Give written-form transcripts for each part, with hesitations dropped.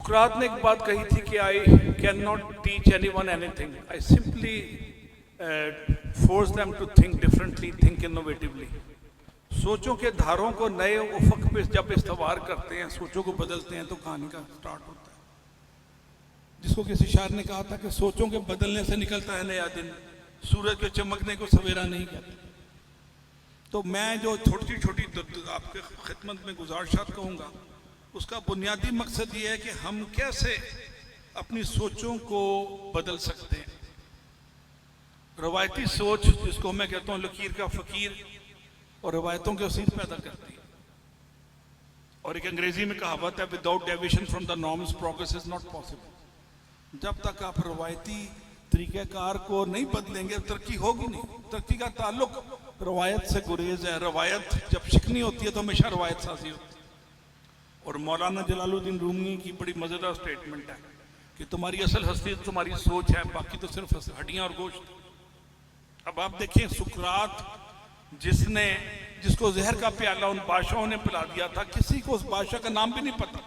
सुकरात ने एक बात कही थी कि I can not teach anyone anything, I simply force them to think differently, think innovatively. सोचों के धारों को नए उफक पे जब इस्तवार करते हैं, सोचों को बदलते हैं, तो कहानी का स्टार्ट होता है। जिसको किसी शायर ने कहा था कि सोचों के बदलने से निकलता है नया दिन, सूरज के चमकने को सवेरा नहीं कहते। तो मैं जो छोटी छोटी आपके खिदमत में गुजारिशात कहूँगा, उसका बुनियादी मकसद ये है कि हम कैसे अपनी सोचों को बदल सकते हैं। रवायती सोच, जिसको मैं कहता हूँ लकीर का फकीर, और रवायतों के असीर पैदा करती है। और एक अंग्रेजी में कहावत है, without deviation from the norms progress is not possible. जब तक आप रवायती तरीक़ेकार को नहीं बदलेंगे, तरक्की होगी नहीं। तरक्की का ताल्लुक रवायत से गुरेज है। रवायत जब शिकनी होती है तो हमेशा रवायत साजी होती है। और मौलाना जलालुद्दीन रूमी की बड़ी मज़ेदार स्टेटमेंट है कि तुम्हारी असल हस्ती तुम्हारी सोच है, बाकी तो सिर्फ हड्डियां और गोश्त। अब आप देखें, सुकरात जिसको जहर का प्याला उन बादशाहों ने पिला दिया था, किसी को उस बादशाह का नाम भी नहीं पता।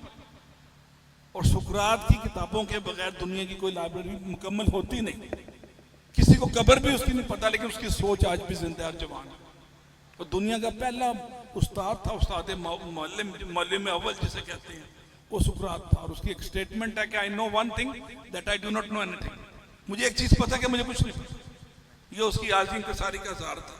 और सुकरात की किताबों के बगैर दुनिया की कोई लाइब्रेरी मुकम्मल होती नहीं। किसी को कब्र भी उसकी नहीं पता, लेकिन उसकी सोच आज भी जिंदा और जवान है। और दुनिया का पहला उस्ताद था, उस्ताद मौलम अव्वल जिसे कहते हैं, वो सुकरात था। और उसकी एक स्टेटमेंट है कि I know one thing that I do not know anything. मुझे एक चीज पता है कि मुझे कुछ नहीं पता। ये उसकी आज़म इंकसारी का ज़ार था।